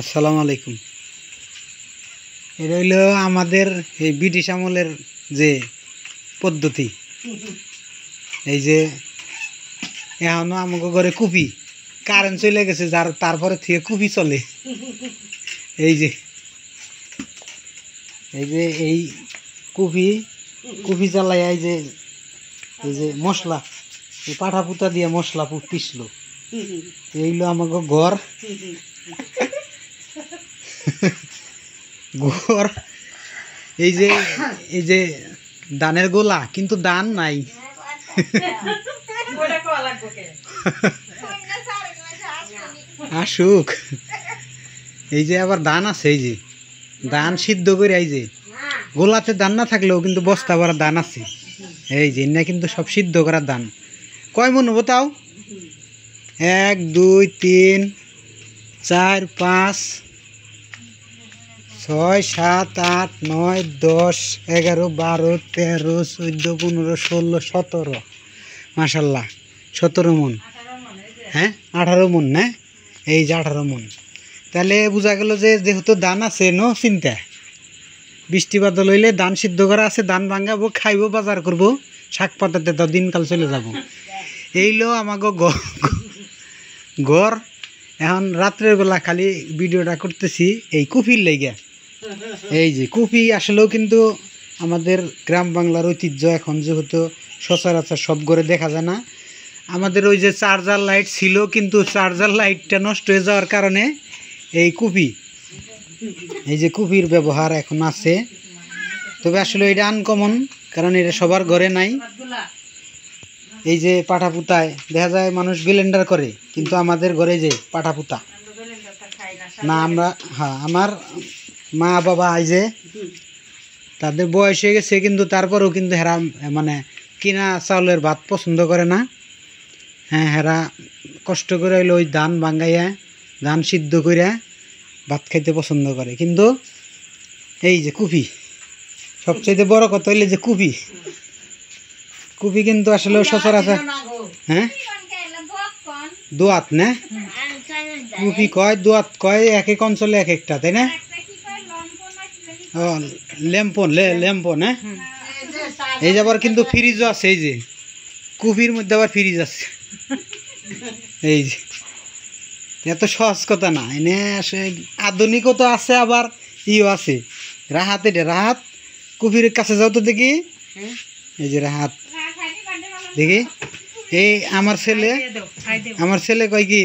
আসসালামু আলাইকুম। এটা হইল আমাদের এই ব্রিটিশ আমলের যে পদ্ধতি। এই যে এখনো আমাকে ঘরে কুপি কারেন্ট চলে গেছে, যার তারপরে থেকে কুপি চলে। এই যে এই কুপি কুপি চালাই। এই যে মশলা, এই পাঠা পুতা দিয়ে মশলা পিসলো। এইগুলো আমাকে ঘর ঘর এই যে ধানের গোলা, কিন্তু ধান নাই। আসুক। এই যে আবার ধান আছে, এই যে ধান সিদ্ধ করে, এই যে গোলাতে ধান না থাকলেও কিন্তু বস্তা ভরা ধান আছে। এই যে না, কিন্তু সব সিদ্ধ করার ধান। কয় মন হবো তাও? 1 2 3 4 5 6 7 8 9 10 11 12 13 14 15 16 17। মাশাল্লাহ 17 মন। হ্যাঁ 18 মন না? এই যে 18 মন। তাহলে বোঝা গেল যে যেহেতু ধান আছে, নো চিন্তা। বৃষ্টি বাদল হইলে ধান সিদ্ধ করা আছে, ধান ভাঙাবো, খাইবো, বাজার করবো, শাক পাতাতে তো দিনকাল চলে যাব। এইলো আমাকে ঘর। এখন রাত্রের বেলা খালি ভিডিওটা করতেছি এই কুপির লাইগা। এই যে কুপি আসলেও কিন্তু আমাদের গ্রাম বাংলার ঐতিহ্য। এখন যেহেতু সচরাচর সব ঘরে দেখা যায় না। আমাদের ওই যে চার্জার লাইট ছিল, কিন্তু চার্জার লাইটটা নষ্ট হয়ে যাওয়ার কারণে এই কুপি, এই যে কুপির ব্যবহার এখন আছে। তবে আসলে এটা আনকমন, কারণ এটা সবার ঘরে নাই। এই যে পাঠা পুতায় দেখা যায় মানুষ ব্লেন্ডার করে, কিন্তু আমাদের ঘরে যে পাঠা পুতা না। আমরা আমার মা বাবা এই যে তাদের বয়স হয়ে গেছে, কিন্তু তারপরেও কিন্তু হেরা মানে কিনা চাউলের ভাত পছন্দ করে না। হ্যাঁ, হেরা কষ্ট করে হইলে ওই ধান ভাঙ্গাইয়া ধান সিদ্ধ করে ভাত খাইতে পছন্দ করে। কিন্তু এই যে কুপি, সবচেয়ে বড় কথা হইলে যে কুপি কিন্তু আসলে সচরাচর হ্যাঁ দোয়াত না, কুপি কয় দোয়াত কয়, এক এক অঞ্চলে এক একটা, তাই না? ও ল্যাম্পন হ্যাঁ। এই যে আবার কিন্তু ফ্রিজও আছে, এই যে কুপির মধ্যে আবার ফ্রিজ আছে। এই যে এত সহজ কথা না, এনে আধুনিকতা আছে, আবার ইও আছে। রাহাত, এটা রাহাত। কুপির কাছে যাও তো দেখি। এই যে রাহাত দেখি। এই আমার ছেলে কয় কি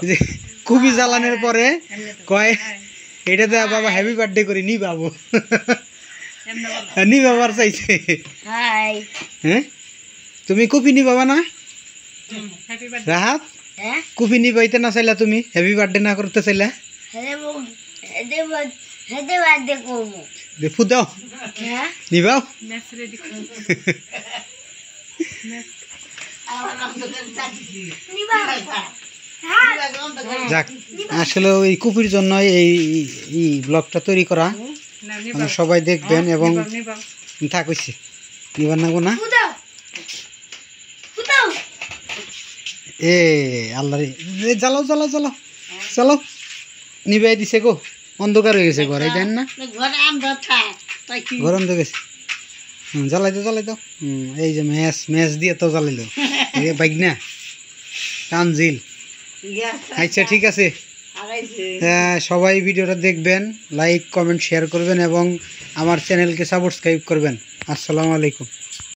যে কুপি জ্বালানোর পরে কয় এটা দেয়া বাবা হ্যাপি বার্থডে করে নি বাবু। নি বাবার চাইছে। হ্যাঁ, তুমি কুপি নি বাবা না? রাহাত কুপি নি পাইতে না চাইলা, তুমি হ্যাপি বার্থডে না করতে চাইলা? ফুদাও নিবাও। যাক, আসলে ওই কুপির জন্য এই ব্লগটা তৈরি করা। সবাই দেখবেন এবং থাকছে নিবার নাগো না। এ আল্লাহ রে, জ্বালাও জ্বালাও জ্বালাও জ্বালাও। নিবাই দিছে গো, অন্ধকার হয়ে গেছে ঘরে, জান না? গরম তো গেছে। জ্বালাই দাও। এই যে ম্যাচ দিয়ে তো জ্বালাইল বাইক না কানজিল। আচ্ছা ঠিক আছে, সবাই ভিডিওটা দেখবেন, লাইক কমেন্ট শেয়ার করবেন এবং আমার চ্যানেলকে সাবস্ক্রাইব করবেন। আসসালামু আলাইকুম।